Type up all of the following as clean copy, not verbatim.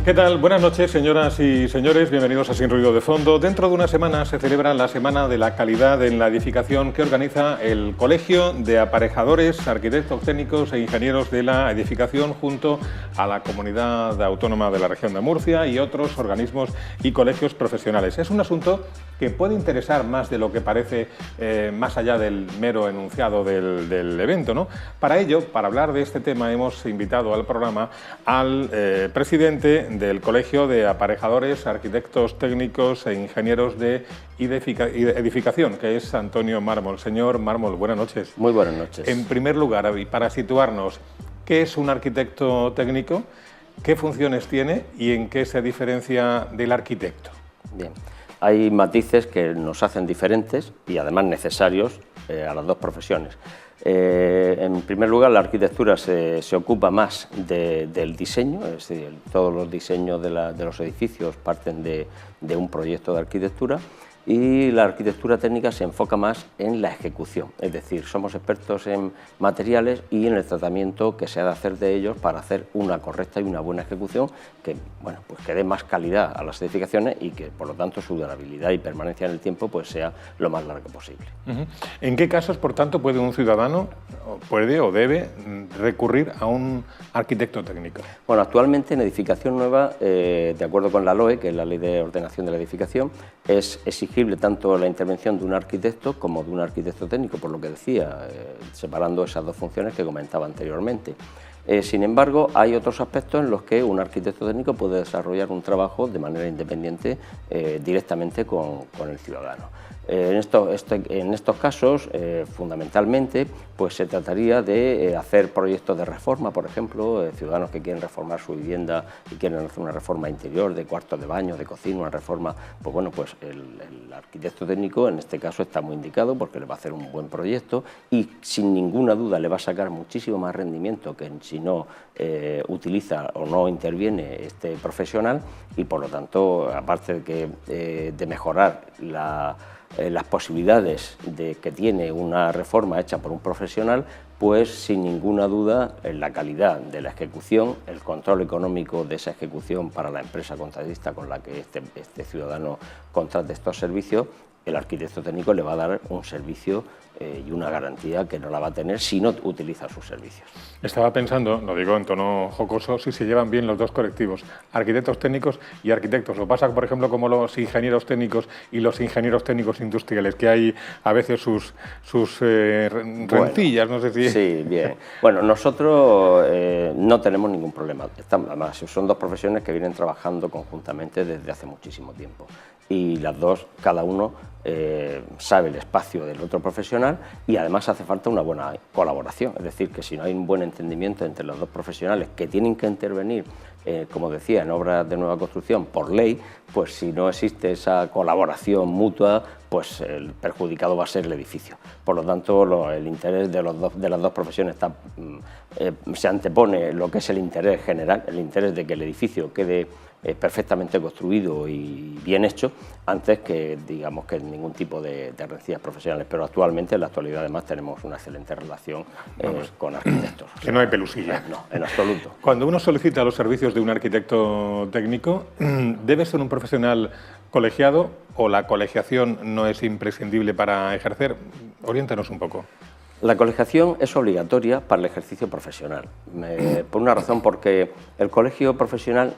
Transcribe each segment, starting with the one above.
¿Qué tal? Buenas noches, señoras y señores. Bienvenidos a Sin Ruido de Fondo. Dentro de una semana se celebra la Semana de la Calidad en la Edificación que organiza el Colegio de Aparejadores, Arquitectos Técnicos e Ingenieros de la Edificación junto a la Comunidad Autónoma de la Región de Murcia y otros organismos y colegios profesionales. Es un asunto que puede interesar más de lo que parece, más allá del mero enunciado del evento, ¿no? Para ello, para hablar de este tema, hemos invitado al programa al presidente del Colegio de Aparejadores, Arquitectos Técnicos e Ingenieros de Edificación, que es Antonio Mármol. Señor Mármol, buenas noches. Muy buenas noches. En primer lugar, para situarnos, ¿qué es un arquitecto técnico? ¿Qué funciones tiene y en qué se diferencia del arquitecto? Bien, hay matices que nos hacen diferentes y además necesarios a las dos profesiones. En primer lugar, la arquitectura se ocupa más del diseño, es decir, todos los diseños de los edificios parten de un proyecto de arquitectura, y la arquitectura técnica se enfoca más en la ejecución, es decir, somos expertos en materiales y en el tratamiento que se ha de hacer de ellos para hacer una correcta y una buena ejecución que, bueno, pues que dé más calidad a las edificaciones y que, por lo tanto, su durabilidad y permanencia en el tiempo pues sea lo más largo posible. ¿En qué casos, por tanto, puede un ciudadano, puede o debe recurrir a un arquitecto técnico? Bueno, actualmente en edificación nueva, de acuerdo con la LOE, que es la Ley de Ordenación de la Edificación, es exigible tanto la intervención de un arquitecto como de un arquitecto técnico, por lo que decía, separando esas dos funciones que comentaba anteriormente. Sin embargo, hay otros aspectos en los que un arquitecto técnico puede desarrollar un trabajo de manera independiente directamente con el ciudadano. En estos casos, fundamentalmente, pues se trataría de hacer proyectos de reforma, por ejemplo, ciudadanos que quieren reformar su vivienda y quieren hacer una reforma interior de cuartos de baño, de cocina, una reforma, pues bueno, pues el arquitecto técnico en este caso está muy indicado porque le va a hacer un buen proyecto y sin ninguna duda le va a sacar muchísimo más rendimiento que si no utiliza o no interviene este profesional y por lo tanto, aparte de mejorar las posibilidades que tiene una reforma hecha por un profesional, pues sin ninguna duda la calidad de la ejecución, el control económico de esa ejecución para la empresa contratista con la que este ciudadano contrate estos servicios, el arquitecto técnico le va a dar un servicio y una garantía que no la va a tener si no utiliza sus servicios. Estaba pensando, lo digo en tono jocoso, si se llevan bien los dos colectivos, arquitectos técnicos y arquitectos. Lo pasa, por ejemplo, como los ingenieros técnicos y los ingenieros técnicos industriales, que hay a veces sus rencillas, no sé si... Sí, bien. Bueno, nosotros no tenemos ningún problema. Además, son dos profesiones que vienen trabajando conjuntamente desde hace muchísimo tiempo. Y las dos, cada uno sabe el espacio del otro profesional y además hace falta una buena colaboración, es decir, que si no hay un buen entendimiento entre los dos profesionales que tienen que intervenir, como decía, en obras de nueva construcción por ley, pues si no existe esa colaboración mutua, pues el perjudicado va a ser el edificio. Por lo tanto, el interés de las dos profesiones se antepone lo que es el interés general, el interés de que el edificio quede perfectamente construido y bien hecho, antes que, digamos, que ningún tipo de rencillas profesionales. Pero actualmente, en la actualidad, además, tenemos una excelente relación con arquitectos. Que no hay pelusilla. No, en absoluto. Cuando uno solicita los servicios de un arquitecto técnico, ¿debe ser un profesional colegiado o la colegiación no es imprescindible para ejercer? Oriéntanos un poco. La colegiación es obligatoria para el ejercicio profesional, por una razón, porque el colegio profesional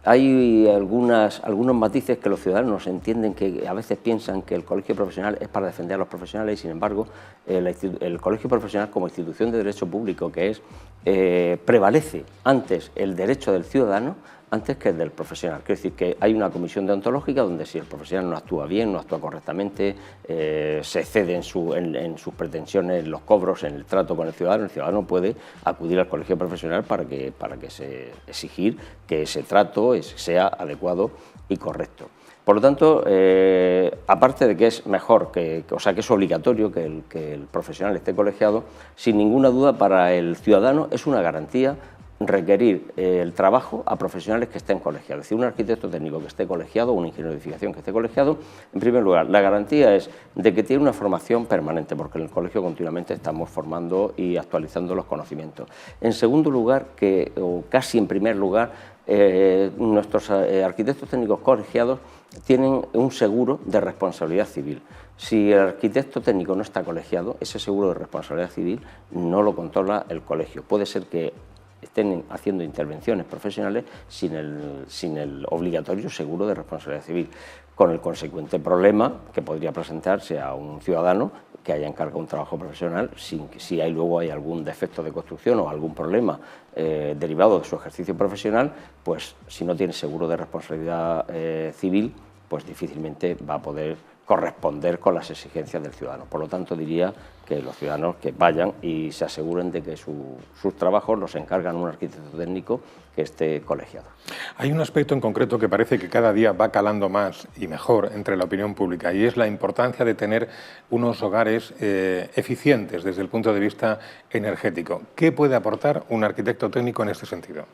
hay algunos matices que los ciudadanos entienden, que a veces piensan que el colegio profesional es para defender a los profesionales y, sin embargo, el colegio profesional como institución de derecho público que es, prevalece antes el derecho del ciudadano antes que el del profesional. Quiere decir que hay una comisión deontológica donde si el profesional no actúa bien, no actúa correctamente, se excede en sus pretensiones, los cobros, en el trato con el ciudadano puede acudir al colegio profesional para que exigir que ese trato sea adecuado y correcto. Por lo tanto, aparte de que es mejor, que es obligatorio que el profesional esté colegiado, sin ninguna duda para el ciudadano es una garantía requerir el trabajo a profesionales que estén colegiados. Es decir, un arquitecto técnico que esté colegiado, un ingeniero de edificación que esté colegiado, en primer lugar, la garantía es de que tiene una formación permanente, porque en el colegio continuamente estamos formando y actualizando los conocimientos. En segundo lugar, o casi en primer lugar, nuestros arquitectos técnicos colegiados tienen un seguro de responsabilidad civil. Si el arquitecto técnico no está colegiado, ese seguro de responsabilidad civil no lo controla el colegio. Puede ser que estén haciendo intervenciones profesionales sin el obligatorio seguro de responsabilidad civil, con el consecuente problema que podría presentarse a un ciudadano que haya encargado un trabajo profesional si luego hay algún defecto de construcción o algún problema derivado de su ejercicio profesional, pues si no tiene seguro de responsabilidad civil, pues difícilmente va a poder corresponder con las exigencias del ciudadano. Por lo tanto, diría que los ciudadanos que vayan y se aseguren de que sus trabajos los encargan un arquitecto técnico que esté colegiado. Hay un aspecto en concreto que parece que cada día va calando más y mejor entre la opinión pública, y es la importancia de tener unos hogares eficientes desde el punto de vista energético. ¿Qué puede aportar un arquitecto técnico en este sentido?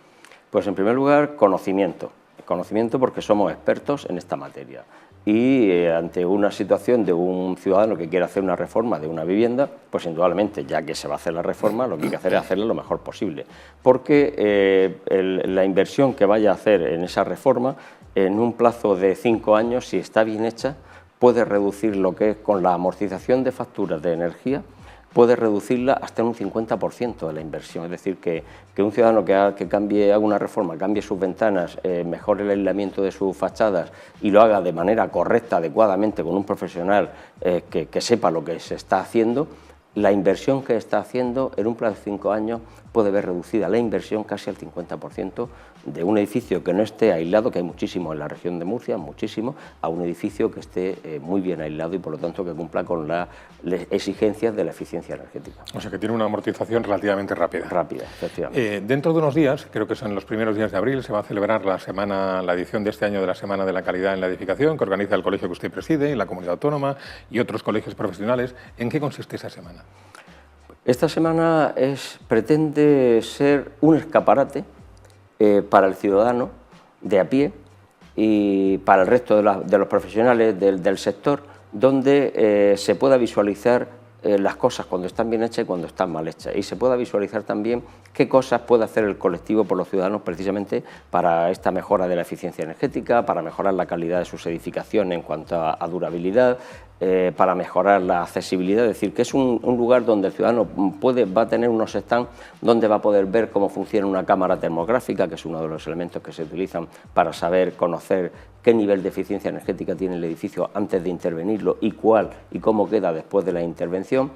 Pues en primer lugar, conocimiento. Conocimiento porque somos expertos en esta materia. Y ante una situación de un ciudadano que quiere hacer una reforma de una vivienda, pues indudablemente, ya que se va a hacer la reforma, lo que hay que hacer es hacerla lo mejor posible. Porque la inversión que vaya a hacer en esa reforma, en un plazo de 5 años, si está bien hecha, puede reducir lo que es con la amortización de facturas de energía, puede reducirla hasta un 50% de la inversión. Es decir, que un ciudadano que haga una reforma, cambie sus ventanas, mejore el aislamiento de sus fachadas y lo haga de manera correcta, adecuadamente, con un profesional que sepa lo que se está haciendo, la inversión que está haciendo en un plazo de 5 años puede ver reducida la inversión casi al 50% de un edificio que no esté aislado, que hay muchísimo en la región de Murcia, muchísimo, a un edificio que esté muy bien aislado y por lo tanto que cumpla con las exigencias de la eficiencia energética. O sea que tiene una amortización relativamente rápida. Rápida, efectivamente. Dentro de unos días, creo que son los primeros días de abril, se va a celebrar la edición de este año de la Semana de la Calidad en la Edificación, que organiza el colegio que usted preside, y la Comunidad Autónoma y otros colegios profesionales. ¿En qué consiste esa semana? Esta semana pretende ser un escaparate para el ciudadano de a pie y para el resto de los profesionales del sector, donde se pueda visualizar las cosas cuando están bien hechas y cuando están mal hechas, y se pueda visualizar también qué cosas puede hacer el colectivo por los ciudadanos precisamente para esta mejora de la eficiencia energética, para mejorar la calidad de sus edificaciones en cuanto a durabilidad, para mejorar la accesibilidad. Es decir, que es un lugar donde el ciudadano va a tener unos stands donde va a poder ver cómo funciona una cámara termográfica, que es uno de los elementos que se utilizan para saber, conocer qué nivel de eficiencia energética tiene el edificio antes de intervenirlo y cómo queda después de la intervención.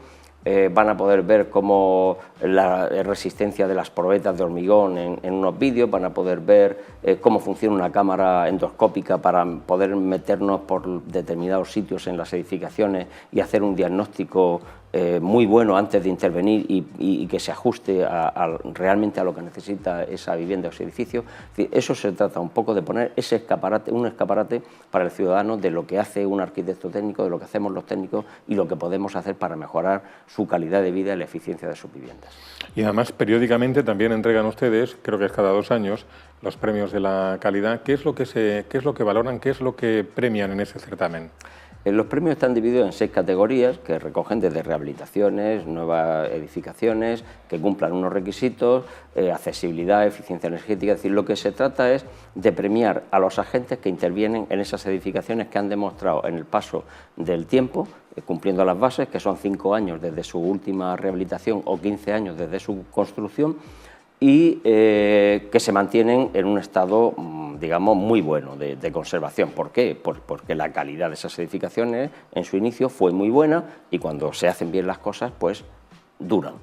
Van a poder ver cómo la resistencia de las probetas de hormigón en unos vídeos, van a poder ver cómo funciona una cámara endoscópica para poder meternos por determinados sitios en las edificaciones y hacer un diagnóstico muy bueno antes de intervenir y que se ajuste realmente a lo que necesita esa vivienda o ese edificio. Es decir, eso se trata un poco de poner un escaparate para el ciudadano de lo que hace un arquitecto técnico, de lo que hacemos los técnicos y lo que podemos hacer para mejorar su calidad de vida y la eficiencia de sus viviendas. Y además, periódicamente también entregan ustedes, creo que es cada 2 años, los premios de la calidad. ¿Qué es lo que valoran, qué es lo que premian en ese certamen? Los premios están divididos en 6 categorías que recogen desde rehabilitaciones, nuevas edificaciones, que cumplan unos requisitos, accesibilidad, eficiencia energética. Es decir, lo que se trata es de premiar a los agentes que intervienen en esas edificaciones que han demostrado en el paso del tiempo, cumpliendo las bases, que son 5 años desde su última rehabilitación o 15 años desde su construcción, y que se mantienen en un estado, digamos, muy bueno de conservación. ¿Por qué? Porque la calidad de esas edificaciones en su inicio fue muy buena y cuando se hacen bien las cosas, pues duran.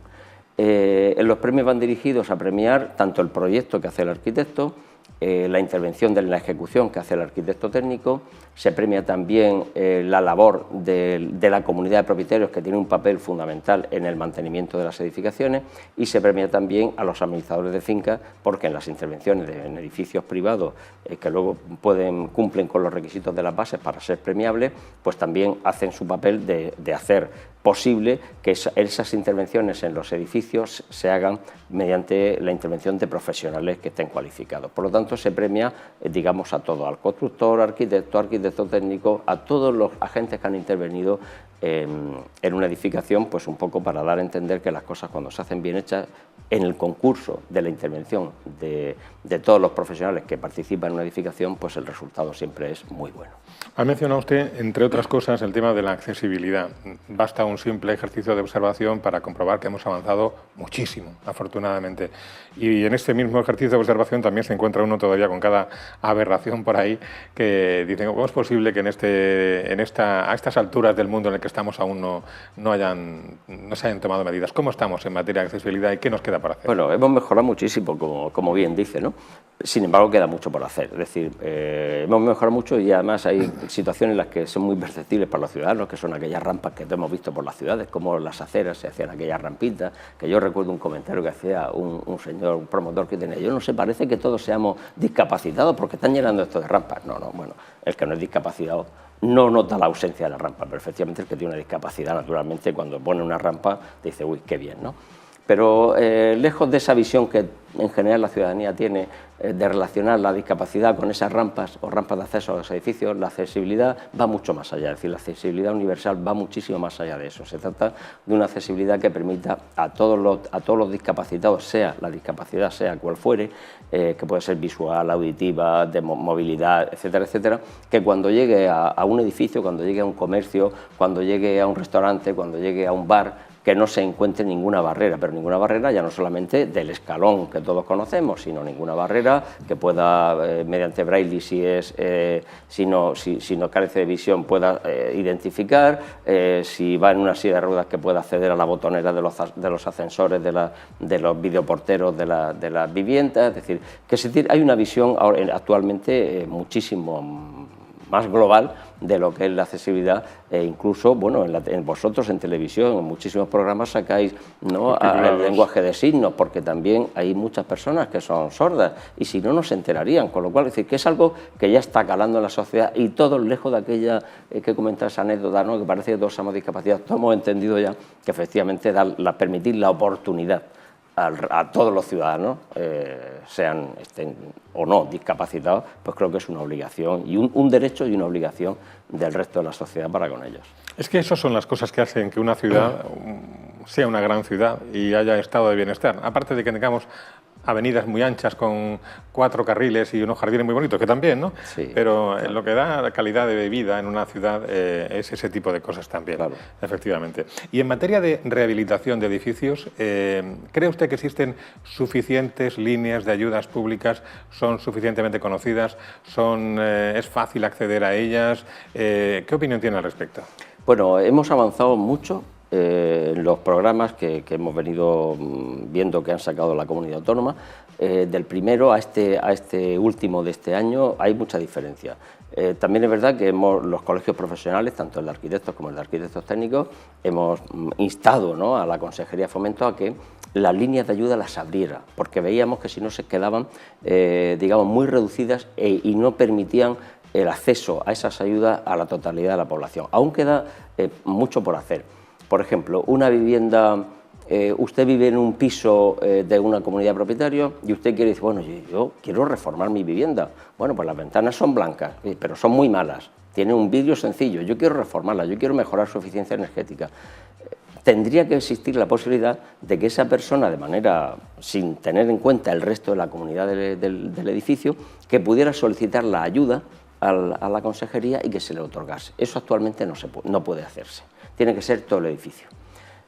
Los premios van dirigidos a premiar tanto el proyecto que hace el arquitecto, la intervención de la ejecución que hace el arquitecto técnico, se premia también la labor de la comunidad de propietarios, que tiene un papel fundamental en el mantenimiento de las edificaciones, y se premia también a los administradores de fincas, porque en las intervenciones en edificios privados que luego cumplen con los requisitos de las bases para ser premiables, pues también hacen su papel de hacer posible que esas intervenciones en los edificios se hagan mediante la intervención de profesionales que estén cualificados. Por lo tanto, se premia, digamos, a todo, al constructor, arquitecto técnico, a todos los agentes que han intervenido en una edificación, pues un poco para dar a entender que las cosas, cuando se hacen bien hechas, en el concurso de la intervención de todos los profesionales que participan en una edificación, pues el resultado siempre es muy bueno. Ha mencionado usted, entre otras cosas, el tema de la accesibilidad. Basta un simple ejercicio de observación para comprobar que hemos avanzado muchísimo, afortunadamente. Y en este mismo ejercicio de observación también se encuentra uno todavía con cada aberración por ahí que dicen, ¿cómo es posible que a estas alturas del mundo en el que estamos aún no se hayan tomado medidas? ¿Cómo estamos en materia de accesibilidad y qué nos queda por hacer? Bueno, hemos mejorado muchísimo, como bien dice, ¿no? Sin embargo, queda mucho por hacer. Es decir, hemos mejorado mucho y además hay situaciones en las que son muy perceptibles para los ciudadanos, que son aquellas rampas que hemos visto por las ciudades, como las aceras, se hacían aquellas rampitas, que yo recuerdo un comentario que hacía un señor, un promotor que tenía, yo no sé, parece que todos seamos discapacitados porque están llenando esto de rampas. No, bueno, el que no es discapacitado no nota la ausencia de la rampa, pero efectivamente el que tiene una discapacidad, naturalmente, cuando pone una rampa, dice, uy, qué bien, ¿no? Pero lejos de esa visión que en general la ciudadanía tiene de relacionar la discapacidad con esas rampas o rampas de acceso a los edificios, la accesibilidad va mucho más allá. Es decir, la accesibilidad universal va muchísimo más allá de eso. Se trata de una accesibilidad que permita a todos los discapacitados, sea la discapacidad sea cual fuere, que puede ser visual, auditiva, de movilidad, etcétera, etcétera, que cuando llegue a un edificio, cuando llegue a un comercio, cuando llegue a un restaurante, cuando llegue a un bar, que no se encuentre ninguna barrera, pero ninguna barrera ya no solamente del escalón que todos conocemos, sino ninguna barrera que pueda, mediante braille, si no carece de visión, pueda identificar, si va en una silla de ruedas, que pueda acceder a la botonera de los ascensores, de los videoporteros de las viviendas. Es decir, que hay una visión actualmente muchísimo más global de lo que es la accesibilidad, e incluso, bueno, vosotros en televisión, en muchísimos programas sacáis, ¿no?, el lenguaje de signos, porque también hay muchas personas que son sordas y si no, no se enterarían, con lo cual, es decir, que es algo que ya está calando en la sociedad y todos, lejos de aquella que comentas esa anécdota, ¿no?, que parece que todos somos discapacitados, todos hemos entendido ya que efectivamente permitir la oportunidad a todos los ciudadanos, estén o no discapacitados, pues creo que es una obligación y un derecho y una obligación del resto de la sociedad para con ellos. Es que esas son las cosas que hacen que una ciudad sea una gran ciudad y haya estado de bienestar. Aparte de que tengamos avenidas muy anchas con 4 carriles y unos jardines muy bonitos, que también, ¿no? Sí, pero claro, lo que da calidad de vida en una ciudad es ese tipo de cosas también, claro, efectivamente. Y en materia de rehabilitación de edificios, ¿cree usted que existen suficientes líneas de ayudas públicas? ¿Son suficientemente conocidas? ¿Es fácil acceder a ellas? ¿Qué opinión tiene al respecto? Bueno, hemos avanzado mucho en los programas que hemos venido viendo que han sacado la comunidad autónoma. Del primero a este último de este año hay mucha diferencia. También es verdad que los colegios profesionales, tanto el de arquitectos como el de arquitectos técnicos, hemos instado, ¿no?, a la Consejería de Fomento a que las líneas de ayuda las abriera, porque veíamos que si no se quedaban, digamos, muy reducidas y no permitían el acceso a esas ayudas a la totalidad de la población. Aún queda mucho por hacer. Por ejemplo, una vivienda, usted vive en un piso de una comunidad de propietarios y usted quiere decir, bueno, yo quiero reformar mi vivienda. Bueno, pues las ventanas son blancas, pero son muy malas, tienen un vidrio sencillo, yo quiero reformarla, yo quiero mejorar su eficiencia energética. Tendría que existir la posibilidad de que esa persona, de manera, sin tener en cuenta el resto de la comunidad del edificio, que pudiera solicitar la ayuda a la consejería y que se le otorgase. Eso actualmente no puede hacerse. Tiene que ser todo el edificio.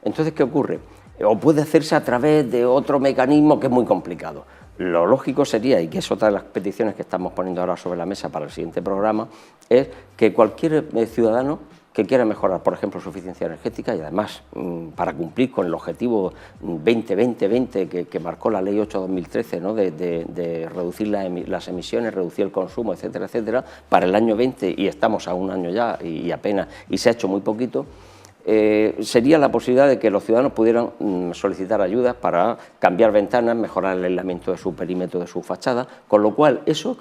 Entonces, ¿qué ocurre? O puede hacerse a través de otro mecanismo que es muy complicado. Lo lógico sería, y que es otra de las peticiones que estamos poniendo ahora sobre la mesa para el siguiente programa, es que cualquier ciudadano que quiera mejorar, por ejemplo, su eficiencia energética y además para cumplir con el objetivo 20-20-20 que marcó la Ley 8/2013, ¿no?, de reducir las emisiones, reducir el consumo, etcétera, etcétera, para el año 20, y estamos a un año ya y apenas, y se ha hecho muy poquito, sería la posibilidad de que los ciudadanos pudieran solicitar ayudas para cambiar ventanas, mejorar el aislamiento de su perímetro, de su fachada, con lo cual eso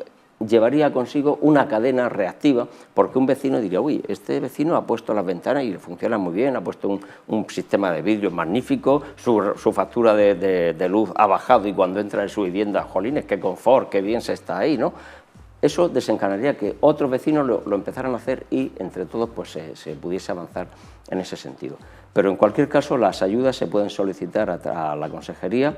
llevaría consigo una cadena reactiva, porque un vecino diría, uy, este vecino ha puesto las ventanas y funciona muy bien, ha puesto un sistema de vidrio magnífico, su factura de luz ha bajado y cuando entra en su vivienda, jolines, qué confort, qué bien se está ahí, ¿no? Eso desencadenaría que otros vecinos lo empezaran a hacer y entre todos pues se pudiese avanzar en ese sentido. Pero en cualquier caso las ayudas se pueden solicitar a la consejería.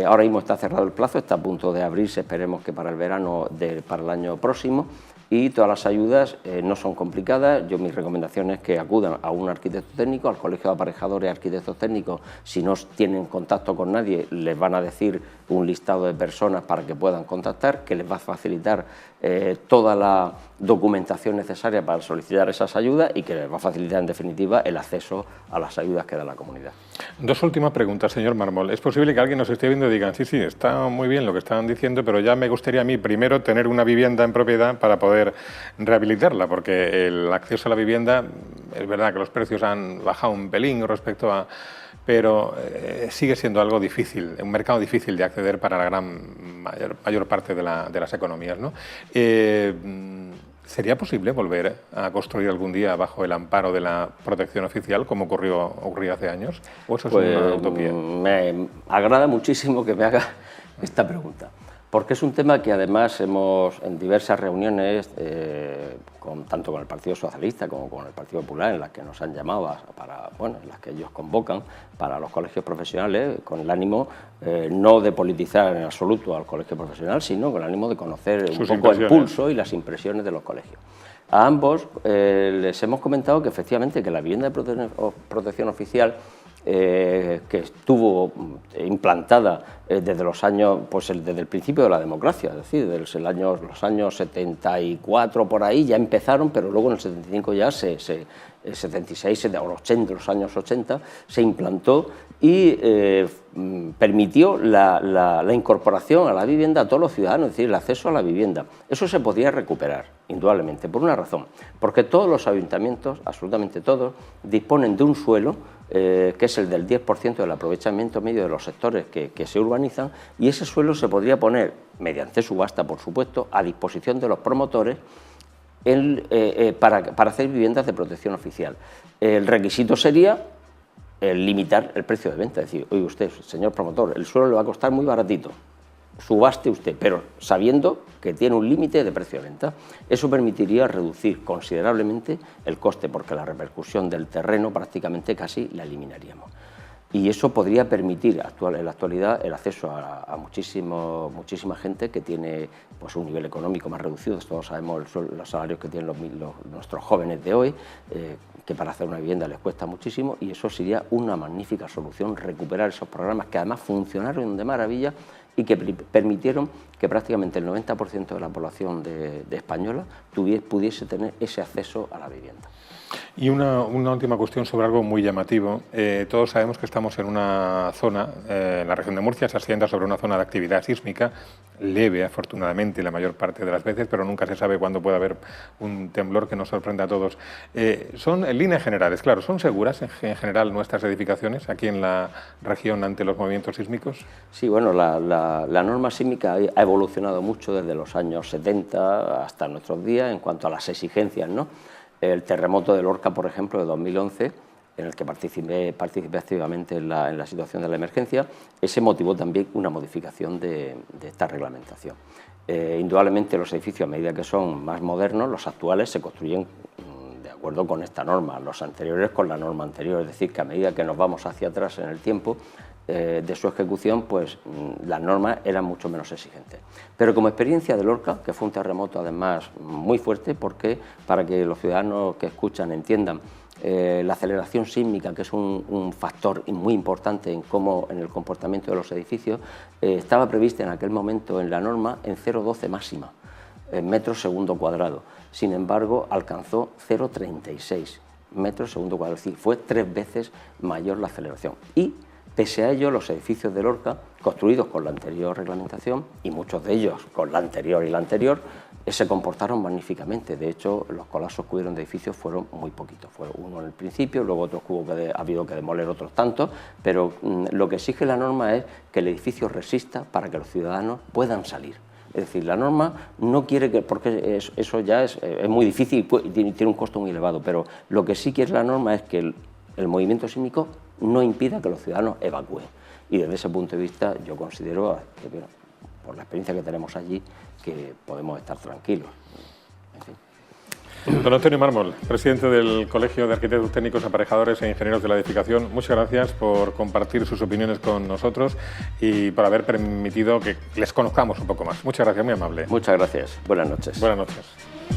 Ahora mismo está cerrado el plazo, está a punto de abrirse, esperemos que para el verano, para el año próximo, y todas las ayudas no son complicadas. Yo mi recomendación es que acudan a un arquitecto técnico, al Colegio de Aparejadores y Arquitectos Técnicos. Si no tienen contacto con nadie, les van a decir un listado de personas para que puedan contactar, que les va a facilitar toda la documentación necesaria para solicitar esas ayudas y que les va a facilitar en definitiva el acceso a las ayudas que da la comunidad. Dos últimas preguntas, señor Mármol. Es posible que alguien nos esté viendo y digan, sí, sí, está muy bien lo que están diciendo, pero ya me gustaría a mí primero tener una vivienda en propiedad para poder rehabilitarla, porque el acceso a la vivienda, es verdad que los precios han bajado un pelín respecto a... pero sigue siendo algo difícil, un mercado difícil de acceder para la mayor parte de las economías, ¿no? ¿Sería posible volver a construir algún día bajo el amparo de la protección oficial, como ocurrió hace años? ¿O eso es una utopía? Me agrada muchísimo que me haga esta pregunta, porque es un tema que además hemos en diversas reuniones, tanto con el Partido Socialista como con el Partido Popular, en las que nos han llamado, en las que ellos convocan para los colegios profesionales, con el ánimo no de politizar en absoluto al colegio profesional, sino con el ánimo de conocer un poco el pulso y las impresiones de los colegios. A ambos les hemos comentado que efectivamente que la vivienda de protección oficial que estuvo implantada desde los años, desde el principio de la democracia, es decir, desde los años 74 por ahí ya empezaron, pero luego en el 75 ya 76 o los años 80 se implantó y permitió la incorporación a la vivienda a todos los ciudadanos, es decir, el acceso a la vivienda. Eso se podía recuperar, indudablemente, por una razón, porque todos los ayuntamientos, absolutamente todos, disponen de un suelo que es el del 10% del aprovechamiento medio de los sectores que se urbanizan, y ese suelo se podría poner, mediante subasta por supuesto, a disposición de los promotores para hacer viviendas de protección oficial. El requisito sería limitar el precio de venta, es decir, oye usted, señor promotor, el suelo le va a costar muy baratito, subaste usted, pero sabiendo que tiene un límite de precio de venta. Eso permitiría reducir considerablemente el coste, porque la repercusión del terreno prácticamente casi la eliminaríamos. Y eso podría permitir en la actualidad el acceso a muchísima gente que tiene un nivel económico más reducido. Todos sabemos los salarios que tienen nuestros jóvenes de hoy, que para hacer una vivienda les cuesta muchísimo, y eso sería una magnífica solución, recuperar esos programas que además funcionaron de maravilla y que permitieron que prácticamente el 90% de la población de española pudiese tener ese acceso a la vivienda. Y una última cuestión sobre algo muy llamativo. Todos sabemos que estamos en una zona, en la región de Murcia, se asienta sobre una zona de actividad sísmica, leve afortunadamente la mayor parte de las veces, pero nunca se sabe cuándo puede haber un temblor que nos sorprenda a todos. Son, en líneas generales, claro, ¿son seguras en general nuestras edificaciones aquí en la región ante los movimientos sísmicos? Sí, bueno, la norma sísmica ha evolucionado mucho desde los años 70 hasta nuestros días en cuanto a las exigencias, ¿no? El terremoto de Lorca, por ejemplo, de 2011, en el que participé activamente en la situación de la emergencia, ese motivó también una modificación de esta reglamentación. Indudablemente los edificios, a medida que son más modernos, los actuales se construyen de acuerdo con esta norma, los anteriores con la norma anterior, es decir, que a medida que nos vamos hacia atrás en el tiempo, de su ejecución, las normas eran mucho menos exigentes. Pero como experiencia de Lorca, que fue un terremoto además muy fuerte, porque para que los ciudadanos que escuchan entiendan, la aceleración sísmica, que es un factor muy importante en el comportamiento de los edificios, estaba prevista en aquel momento en la norma en 0,12 máxima metros segundo cuadrado. Sin embargo, alcanzó 0,36 metros segundo cuadrado, es decir, fue 3 veces mayor la aceleración. Y pese a ello, los edificios de Lorca, construidos con la anterior reglamentación, y muchos de ellos con la anterior y la anterior, se comportaron magníficamente. De hecho, los colapsos que hubieron de edificios fueron muy poquitos. Fue uno en el principio, luego otros ha habido que demoler otros tantos, pero lo que exige la norma es que el edificio resista para que los ciudadanos puedan salir. Es decir, la norma no quiere que, porque eso ya es muy difícil y tiene un costo muy elevado, pero lo que sí quiere la norma es que el movimiento sísmico no impida que los ciudadanos evacúen. Y desde ese punto de vista yo considero, que, por la experiencia que tenemos allí, que podemos estar tranquilos. En fin. Don Antonio Mármol, presidente del Colegio de Arquitectos Técnicos, Aparejadores e Ingenieros de la Edificación, muchas gracias por compartir sus opiniones con nosotros y por haber permitido que les conozcamos un poco más. Muchas gracias, muy amable. Muchas gracias. Buenas noches. Buenas noches.